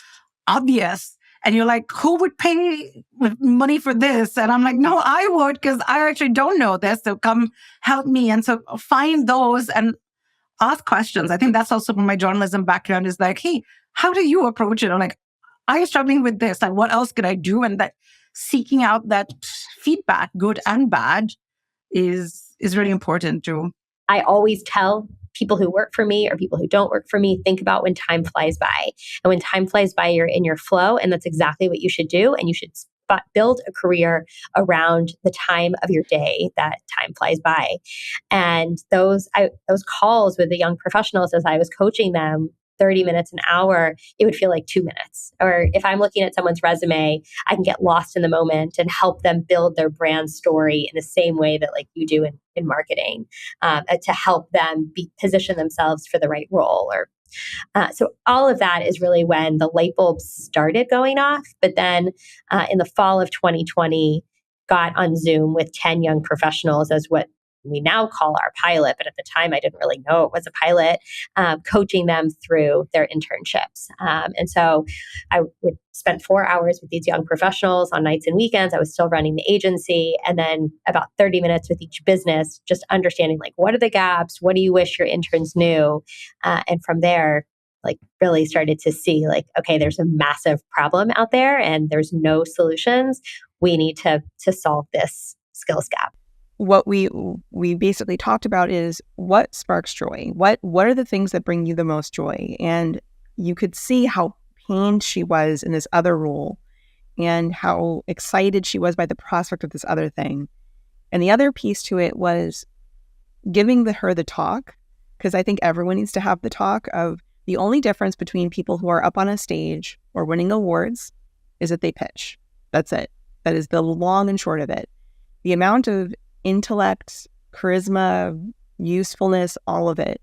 obvious. And you're like, who would pay money for this? And I'm like, no, I would, because I actually don't know this. So come help me. And so find those and ask questions. I think that's also from my journalism background, is like, hey, how do you approach it? I'm like, I'm struggling with this. Like, what else could I do? And that seeking out that feedback, good and bad, is really important too. I always tell people who work for me or people who don't work for me, think about when time flies by. And when time flies by, you're in your flow, and that's exactly what you should do. And you should build a career around the time of your day that time flies by. And those calls with the young professionals as I was coaching them, 30 minutes, an hour, it would feel like 2 minutes. Or if I'm looking at someone's resume, I can get lost in the moment and help them build their brand story in the same way that like you do in marketing, to help them position themselves for the right role. Or so all of that is really when the light bulbs started going off. But then in the fall of 2020, got on Zoom with 10 young professionals as what we now call our pilot, but at the time I didn't really know it was a pilot, coaching them through their internships. And so I would spend 4 hours with these young professionals on nights and weekends. I was still running the agency, and then about 30 minutes with each business, just understanding like, what are the gaps? What do you wish your interns knew? And from there, like really started to see like, okay, there's a massive problem out there and there's no solutions. We need to solve this skills gap. What we basically talked about is what sparks joy. What are the things that bring you the most joy? And you could see how pained she was in this other role and how excited she was by the prospect of this other thing. And the other piece to it was giving her the talk, because I think everyone needs to have the talk of the only difference between people who are up on a stage or winning awards is that they pitch. That's it. That is the long and short of it. The amount of intellect, charisma, usefulness, all of it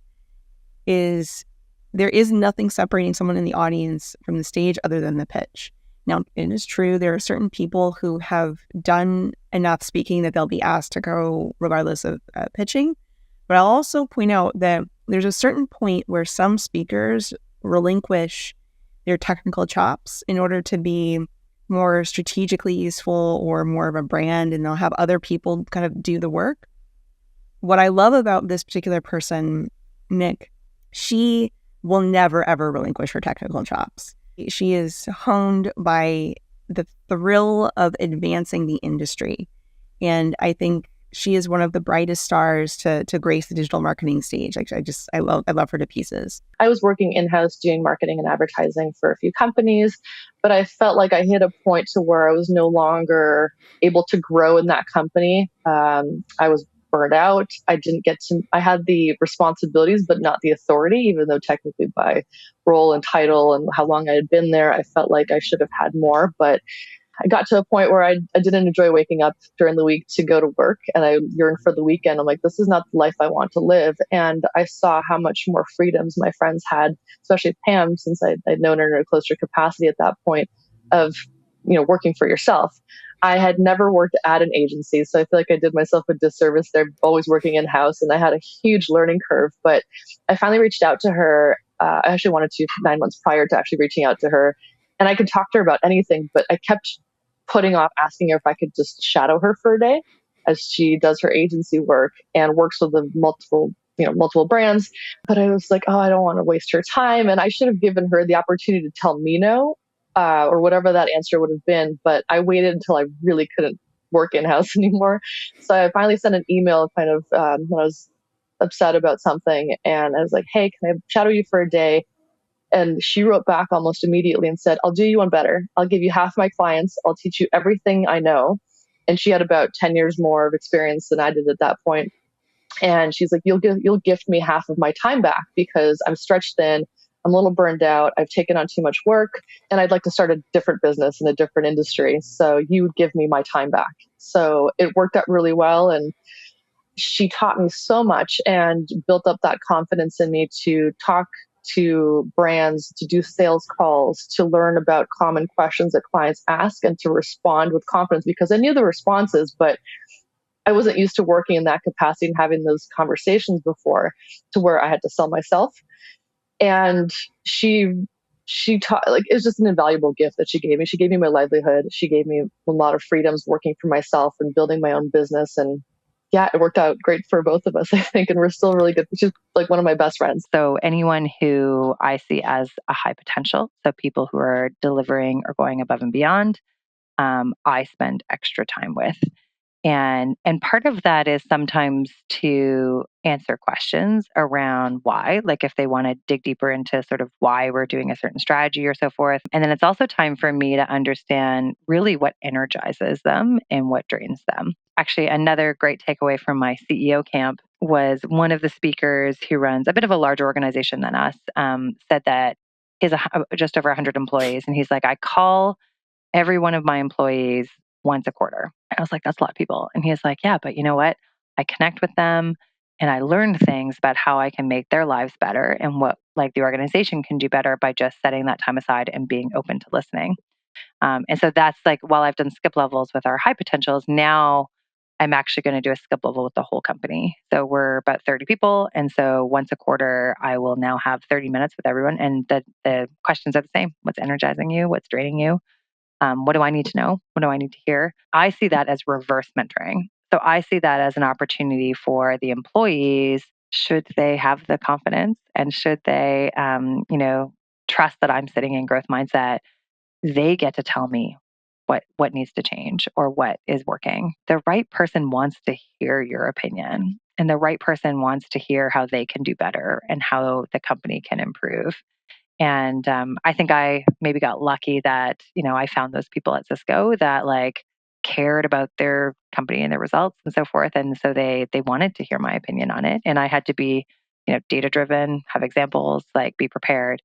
is, there is nothing separating someone in the audience from the stage other than the pitch. Now, it is true, there are certain people who have done enough speaking that they'll be asked to go regardless of pitching. But I'll also point out that there's a certain point where some speakers relinquish their technical chops in order to be more strategically useful or more of a brand, and they'll have other people kind of do the work. What I love about this particular person, Nick, she will never, ever relinquish her technical chops. She is honed by the thrill of advancing the industry. And I think she is one of the brightest stars to grace the digital marketing stage. I love her to pieces. I was working in-house doing marketing and advertising for a few companies, but I felt like I hit a point to where I was no longer able to grow in that company. I was burned out. I had the responsibilities, but not the authority, even though technically by role and title and how long I had been there, I felt like I should have had more. But I got to a point where I didn't enjoy waking up during the week to go to work, and I yearned for the weekend. I'm like, this is not the life I want to live. And I saw how much more freedoms my friends had, especially Pam, since I'd known her in a closer capacity at that point of, working for yourself. I had never worked at an agency, so I feel like I did myself a disservice there, always working in-house, and I had a huge learning curve. But I finally reached out to her. I actually wanted to 9 months prior to actually reaching out to her. And I could talk to her about anything, but I kept putting off asking her if I could just shadow her for a day as she does her agency work and works with the multiple brands. But I was like, oh, I don't want to waste her time. And I should have given her the opportunity to tell me no, or whatever that answer would have been. But I waited until I really couldn't work in-house anymore. So I finally sent an email kind of when I was upset about something. And I was like, hey, can I shadow you for a day? And she wrote back almost immediately and said, I'll do you one better. I'll give you half my clients. I'll teach you everything I know. And she had about 10 years more of experience than I did at that point. And she's like, you'll gift me half of my time back because I'm stretched thin. I'm a little burned out. I've taken on too much work and I'd like to start a different business in a different industry. So you would give me my time back. So it worked out really well. And she taught me so much and built up that confidence in me to talk to brands, to do sales calls, to learn about common questions that clients ask and to respond with confidence, because I knew the responses, but I wasn't used to working in that capacity and having those conversations before, to where I had to sell myself. And she taught, like, it was just an invaluable gift that she gave me. She gave me my livelihood. She gave me a lot of freedoms working for myself and building my own business. And yeah, it worked out great for both of us, I think. And we're still really good. She's like one of my best friends. So anyone who I see as a high potential, so people who are delivering or going above and beyond, I spend extra time with. And part of that is sometimes to answer questions around why, like if they want to dig deeper into sort of why we're doing a certain strategy or so forth. And then it's also time for me to understand really what energizes them and what drains them. Actually, another great takeaway from my CEO camp was one of the speakers who runs a bit of a larger organization than us, said that he has just over 100 employees. And he's like, I call every one of my employees once a quarter. I was like, that's a lot of people. And he's like, yeah, but you know what? I connect with them and I learn things about how I can make their lives better and what like the organization can do better by just setting that time aside and being open to listening. And so that's like, while I've done skip levels with our high potentials, now I'm actually going to do a skip level with the whole company. So we're about 30 people. And so once a quarter, I will now have 30 minutes with everyone. And the questions are the same. What's energizing you? What's draining you? What do I need to know? What do I need to hear? I see that as reverse mentoring. So I see that as an opportunity for the employees, should they have the confidence and should they, trust that I'm sitting in growth mindset, they get to tell me what needs to change or what is working. The right person wants to hear your opinion, and the right person wants to hear how they can do better and how the company can improve. And I think I maybe got lucky that, I found those people at Cisco that like cared about their company and their results and so forth. And so they wanted to hear my opinion on it. And I had to be, data driven, have examples, like be prepared.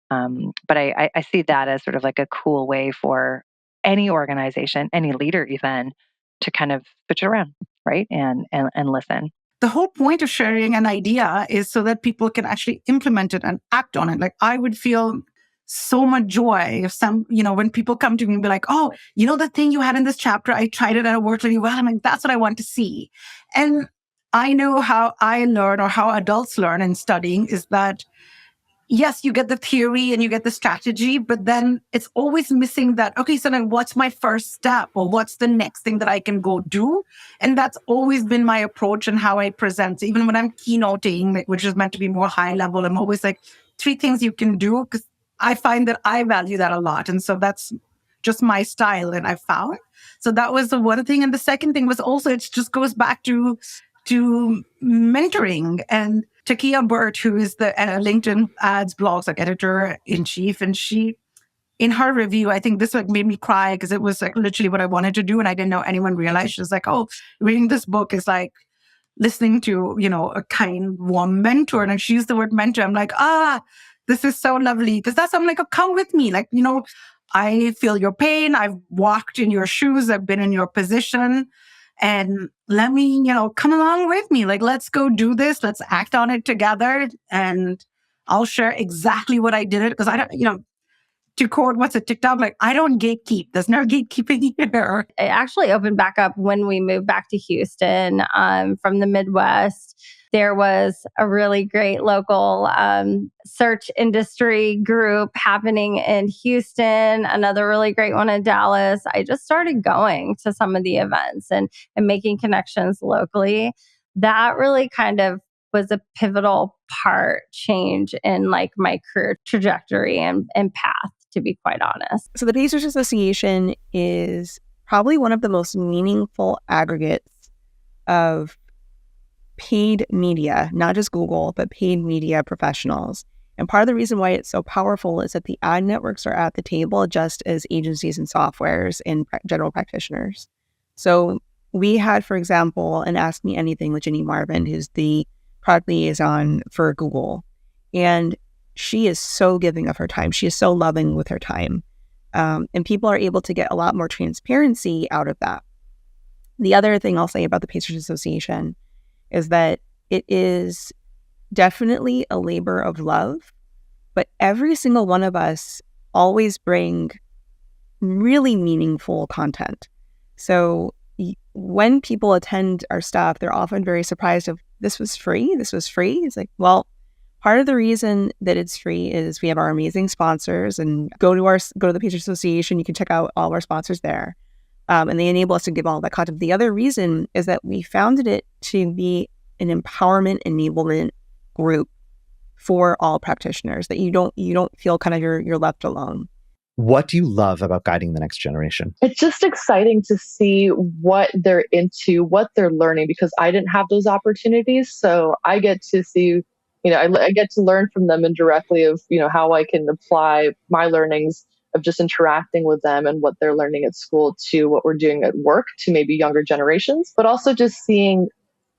But I see that as sort of like a cool way for any organization, any leader even, to kind of switch it around, right? And listen. The whole point of sharing an idea is so that people can actually implement it and act on it. Like I would feel so much joy if when people come to me and be like, oh, the thing you had in this chapter, I tried it and it worked really well. I'm like, that's what I want to see. And I know how I learn or how adults learn in studying is that yes, you get the theory and you get the strategy, but then it's always missing that, okay, so then what's my first step or what's the next thing that I can go do? And that's always been my approach and how I present. So even when I'm keynoting, which is meant to be more high level, I'm always like, 3 things you can do, because I find that I value that a lot. And so that's just my style and I found. So that was the one thing. And the second thing was also, it just goes back to mentoring. And Takia Burt, who is the LinkedIn ads blogs like editor in chief, and she, in her review, I think this like made me cry because it was like literally what I wanted to do, and I didn't know anyone realized. She was like, "Oh, reading this book is like listening to a kind, warm mentor." And she used the word mentor. I'm like, this is so lovely because I'm like, oh, come with me, like I feel your pain. I've walked in your shoes. I've been in your position. And let me, come along with me. Like, let's go do this. Let's act on it together. And I'll share exactly what I did it. Because I don't, to quote what's a TikTok, like, I don't gatekeep. There's no gatekeeping here. It actually opened back up when we moved back to Houston from the Midwest. There was a really great local search industry group happening in Houston, another really great one in Dallas. I just started going to some of the events and making connections locally. That really kind of was a pivotal change in like my career trajectory and path, to be quite honest. So the Pacers Association is probably one of the most meaningful aggregates of paid media, not just Google, but paid media professionals. And part of the reason why it's so powerful is that the ad networks are at the table just as agencies and softwares and general practitioners. So we had, for example, an Ask Me Anything with Ginny Marvin, who's the product liaison for Google. And she is so giving of her time. She is so loving with her time. And people are able to get a lot more transparency out of that. The other thing I'll say about the Pacers Association is that it is definitely a labor of love, but every single one of us always bring really meaningful content. So when people attend our stuff, they're often very surprised of, this was free? It's like, well, part of the reason that it's free is we have our amazing sponsors, and go to the Pacers Association. You can check out all of our sponsors there. And they enable us to give all that content. The other reason is that we founded it to be an empowerment enablement group for all practitioners, that you don't feel kind of you're left alone. What do you love about guiding the next generation? It's just exciting to see what they're into, what they're learning, because I didn't have those opportunities. So I get to see, I get to learn from them indirectly of, how I can apply my learnings of just interacting with them and what they're learning at school to what we're doing at work to maybe younger generations, but also just seeing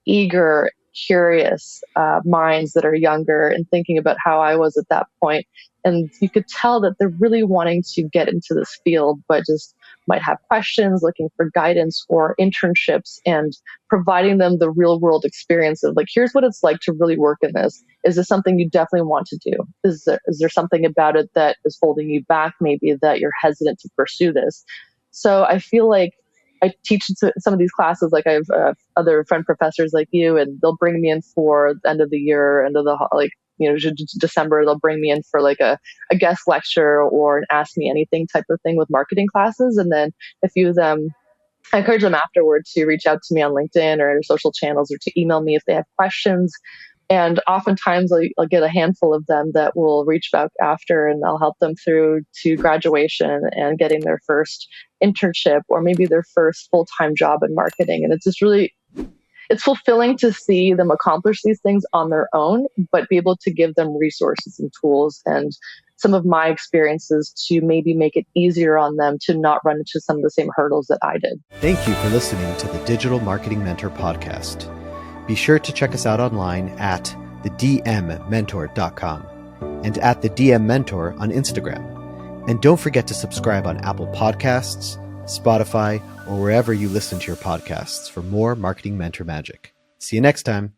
eager, curious minds that are younger and thinking about how I was at that point. And you could tell that they're really wanting to get into this field, but just might have questions, looking for guidance or internships, and providing them the real world experience of like, here's what it's like to really work in this. Is this something you definitely want to do? Is there something about it that is holding you back, maybe that you're hesitant to pursue this? So I feel like I teach some of these classes, like I have other friend professors like you, and they'll bring me in for the end of the year, December, they'll bring me in for like a guest lecture or an ask me anything type of thing with marketing classes. And then a few of them, I encourage them afterward to reach out to me on LinkedIn or social channels or to email me if they have questions. And oftentimes I'll get a handful of them that will reach back after, and I'll help them through to graduation and getting their first internship or maybe their first full-time job in marketing. And it's fulfilling to see them accomplish these things on their own, but be able to give them resources and tools and some of my experiences to maybe make it easier on them to not run into some of the same hurdles that I did. Thank you for listening to the Digital Marketing Mentor podcast. Be sure to check us out online at thedmmentor.com and at the DM Mentor on Instagram. And don't forget to subscribe on Apple Podcasts, Spotify, or wherever you listen to your podcasts for more marketing mentor magic. See you next time.